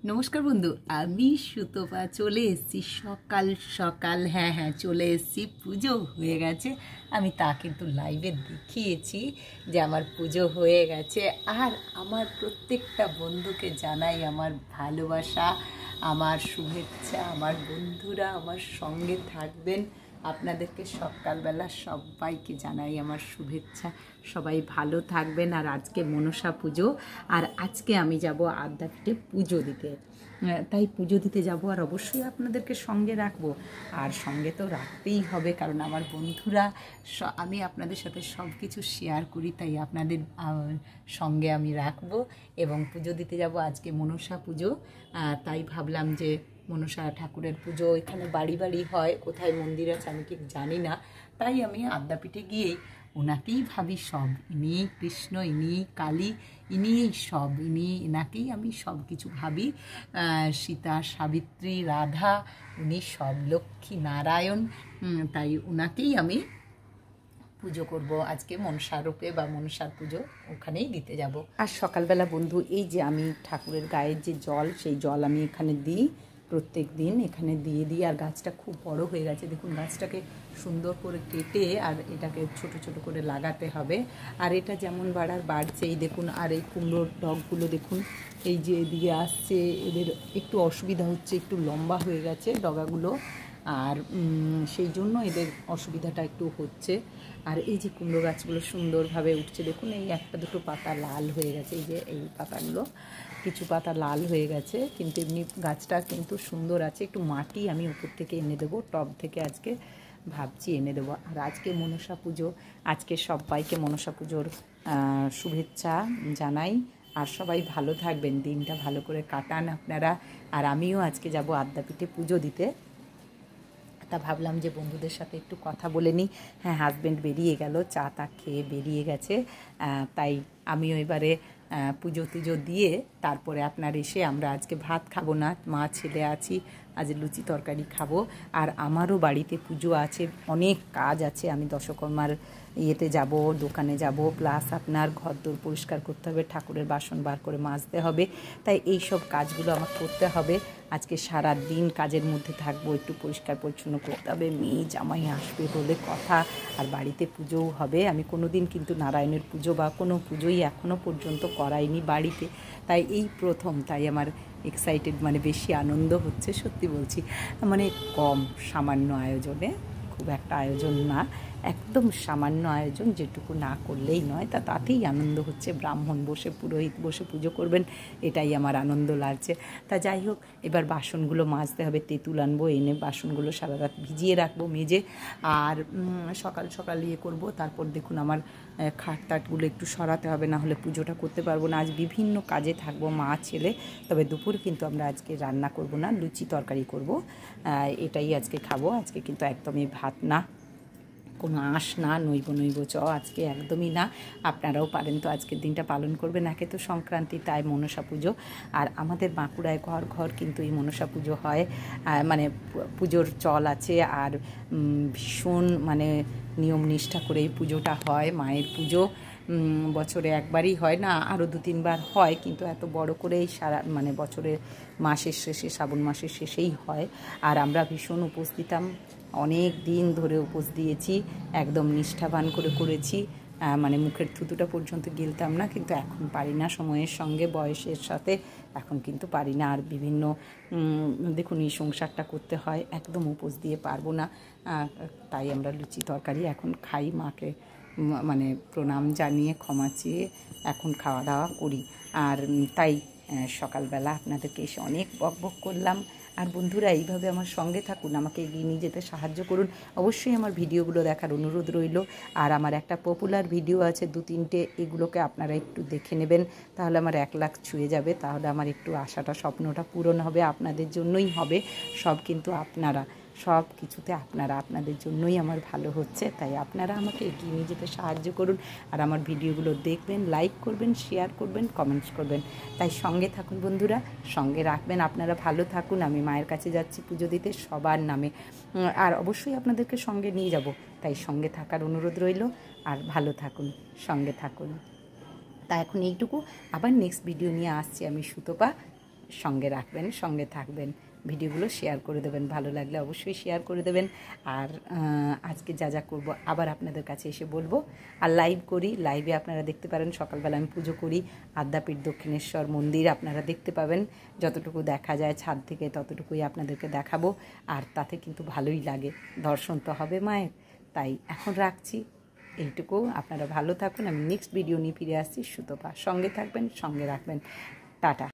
নমস্কার বন্ধু, আমি সুতপা চলে এসেছি সকাল সকাল। হ্যাঁ, চলে এসেছি। পুজো হয়ে গেছে। আমি তা কিন্তু লাইভে দেখিয়েছি যে আমার পুজো হয়ে গেছে। আর আমার প্রত্যেকটা বন্ধুকে জানাই আমার ভালোবাসা, আমার শুভেচ্ছা। আমার বন্ধুরা আমার সঙ্গে থাকবেন, আপনাদেরকে সকালবেলা সবাইকে জানাই আমার শুভেচ্ছা। সবাই ভালো থাকবেন। আর আজকে মনসা পুজো, আর আজকে আমি যাব আদ্যাপীঠে পুজো দিতে। তাই পুজো দিতে যাব, আর অবশ্যই আপনাদেরকে সঙ্গে রাখবো। আর সঙ্গে তো রাখতেই হবে, কারণ আমার বন্ধুরা, আমি আপনাদের সাথে সব কিছু শেয়ার করি, তাই আপনাদের সঙ্গে আমি রাখবো। এবং পুজো দিতে যাব আজকে মনসা পুজো। তাই ভাবলাম যে মনসা ঠাকুরের পুজো এখানে বাড়ি বাড়ি হয়, কোথায় মন্দির আছে আমি ঠিক জানি না। তাই আমি আদ্যাপীঠে গিয়েই ওনাকেই ভাবি সব। ইনি কৃষ্ণ, ইনি কালী, ইনি সব, এনাকেই আমি সব কিছু ভাবি। সীতা, সাবিত্রী, রাধা, উনি সব, লক্ষ্মী নারায়ণ। তাই ওনাকেই আমি পুজো করব আজকে মনসার রূপে, বা মনসার পুজো ওখানেই দিতে যাব। আর সকালবেলা বন্ধু, এই যে আমি ঠাকুরের গায়ের যে জল, সেই জল আমি এখানে দিই প্রত্যেক দিন, এখানে দিয়ে দিই। আর গাছটা খুব বড় হয়ে গেছে, দেখুন গাছটাকে সুন্দর করে কেটে আর এটাকে ছোট ছোট করে লাগাতে হবে। আর এটা যেমন বাড়ছে, এই দেখুন। আর এই কুমড়োর ডগগুলো দেখুন, এই যে এদিকে আসছে, এদের একটু অসুবিধা হচ্ছে, একটু লম্বা হয়ে গেছে ডগাগুলো, আর সেই জন্য এদের অসুবিধাটা একটু হচ্ছে। আর এই যে কুমড়ো গাছগুলো সুন্দরভাবে উঠছে, দেখুন এই একটা দুটো পাতা লাল হয়ে গেছে, এই যে এই পাতাগুলো কিছু পাতা লাল হয়ে গেছে, কিন্তু এমনি গাছটা কিন্তু সুন্দর আছে। একটু মাটি আমি উপর থেকে এনে দেবো, টব থেকে আজকে ভাবছি এনে দেবো। আর আজকে মনসা পুজো, আজকে সবাইকে মনসা পুজোর শুভেচ্ছা জানাই। আর সবাই ভালো থাকবেন, দিনটা ভালো করে কাটান আপনারা। আর আমিও আজকে যাব আদ্যাপীঠে পুজো দিতে। তা ভাবলাম যে বন্ধুদের সাথে একটু কথা বলে নিই। হ্যাঁ, হাজব্যান্ড বেরিয়ে গেল, চা তা খেয়ে বেরিয়ে গেছে। তাই আমিও এবারে পুজো টুজো দিয়ে তারপরে আপনার এসে, আমরা আজকে ভাত খাবো না, মা ছেলে আছি, আজ লুচি তরকারি খাবো। আর আমারও বাড়িতে পুজো আছে, অনেক কাজ আছে। আমি দশকর্মার ইয়েতে যাব, দোকানে যাব, প্লাস আপনার ঘরদোর পরিষ্কার করতে হবে, ঠাকুরের বাসন বার করে মাজতে হবে। তাই এই সব কাজগুলো আমার করতে হবে। আজকে সারা দিন কাজের মধ্যে থাকবো, একটু পরিষ্কার পরিচ্ছন্ন করতে হবে। মেয়ে জামাই আসবে বলে কথা, আর বাড়িতে পুজোও হবে। আমি কোনো দিন কিন্তু নারায়ণের পুজো বা কোনো পুজোই এখনও পর্যন্ত করাইনি বাড়িতে, তাই এই প্রথম। তাই আমার এক্সাইটেড, মানে বেশি আনন্দ হচ্ছে, সত্যি বলছি। মানে কম, সামান্য আয়োজনে, খুব একটা আয়োজন না, একদম সামান্য আয়োজন, যেটুকু না করলেই নয়, তাতেই আনন্দ হচ্ছে। ব্রাহ্মণ বসে, পুরোহিত বসে পুজো করবেন, এটাই আমার আনন্দ লাগছে। তা যাই হোক, এবার বাসনগুলো মাজতে হবে, তেঁতুল আনবো, এনে বাসনগুলো সারা রাত ভিজিয়ে রাখবো মেজে। আর সকাল সকাল ইয়ে করবো। তারপর দেখুন আমার খাট টাটগুলো একটু সরাতে হবে, না হলে পুজোটা করতে পারবো না। আজ বিভিন্ন কাজে থাকবো, মা ছেলে। তবে দুপুরে কিন্তু আমরা আজকে রান্না করব না, লুচি তরকারি করব, এটাই আজকে খাবো। আজকে কিন্তু একদমই ভাত না, কোনো আঁশ না, নৈব চ আজকে একদমই না। আপনারাও পারেন তো আজকের দিনটা পালন করবেন। একে তো সংক্রান্তি, তাই মনসা পুজো। আর আমাদের বাঁকুড়ায় ঘর ঘর কিন্তু এই মনসা পুজো হয়, মানে পুজোর চল আছে। আর ভীষণ মানে নিয়ম নিষ্ঠা করে এই পুজোটা হয়। মায়ের পুজো বছরে একবারই হয় না, আরও 2-3 বার হয়, কিন্তু এত বড় করেই সারা মানে বছরের মাসের শেষে, শ্রাবণ মাসের শেষেই হয়। আর আমরা ভীষণ উপোস দিতাম, অনেক দিন ধরে উপোস দিয়েছি, একদম নিষ্ঠাবান করে করেছি। মানে মুখের থুতুটা পর্যন্ত গিলতাম না, কিন্তু এখন পারি না, সময়ের সঙ্গে বয়সের সাথে এখন কিন্তু পারি না। আর বিভিন্ন দেখুন এই সংসারটা করতে হয়, একদম উপোস দিয়ে পারবো না। তাই আমরা লুচি তরকারি এখন খাই, মাকে মানে প্রণাম জানিয়ে, ক্ষমা চেয়ে এখন খাওয়া দাওয়া করি। আর তাই সকালবেলা আপনাদেরকে এসে অনেক বকবক করলাম। আর বন্ধুরা, এইভাবে আমার সঙ্গে থাকুন, আমাকে এগিয়ে নিয়ে যেতে সাহায্য করুন। অবশ্যই আমার ভিডিওগুলো দেখার অনুরোধ রইল। আর আমার একটা পপুলার ভিডিও আছে 2-3টে, এগুলোকে আপনারা একটু দেখে নেবেন, তাহলে আমার 1 লাখ ছুঁয়ে যাবে। তাহলে আমার একটু আশাটা, স্বপ্নটা পূরণ হবে, আপনাদের জন্যই হবে সব। কিন্তু আপনারা সব কিছুতে আপনাদের জন্যই আমার ভালো হচ্ছে, তাই আপনারা আমাকে এগিয়ে নিয়ে যেতে সাহায্য করুন। আর আমার ভিডিওগুলো দেখবেন, লাইক করবেন, শেয়ার করবেন, কমেন্টস করবেন। তাই সঙ্গে থাকুন বন্ধুরা, সঙ্গে রাখবেন। আপনারা ভালো থাকুন। আমি মায়ের কাছে যাচ্ছি পুজো দিতে সবার নামে, আর অবশ্যই আপনাদেরকে সঙ্গে নিয়ে যাব। তাই সঙ্গে থাকার অনুরোধ রইল। আর ভালো থাকুন, সঙ্গে থাকুন। তা এখন এইটুকু, আবার নেক্সট ভিডিও নিয়ে আসছি আমি সুতপা। সঙ্গে রাখবেন, সঙ্গে থাকবেন, ভিডিওগুলো শেয়ার করে দেবেন, ভালো লাগলে অবশ্যই শেয়ার করে দেবেন। আর আজকে যা যা করবো আবার আপনাদের কাছে এসে বলবো। আর লাইভ করি, লাইভে আপনারা দেখতে পারেন, সকালবেলা আমি পুজো করি, আদ্যাপীঠ দক্ষিণেশ্বর মন্দির আপনারা দেখতে পাবেন, যতটুকু দেখা যায় ছাদ থেকে ততটুকুই আপনাদেরকে দেখাবো। আর তাতে কিন্তু ভালোই লাগে, দর্শন তো হবে মায়ের। তাই এখন রাখছি এইটুকু, আপনারা ভালো থাকুন। আমি নেক্সট ভিডিও নিয়ে ফিরে আসছি। সুতপা, সঙ্গে থাকবেন, সঙ্গে রাখবেন। টাটা।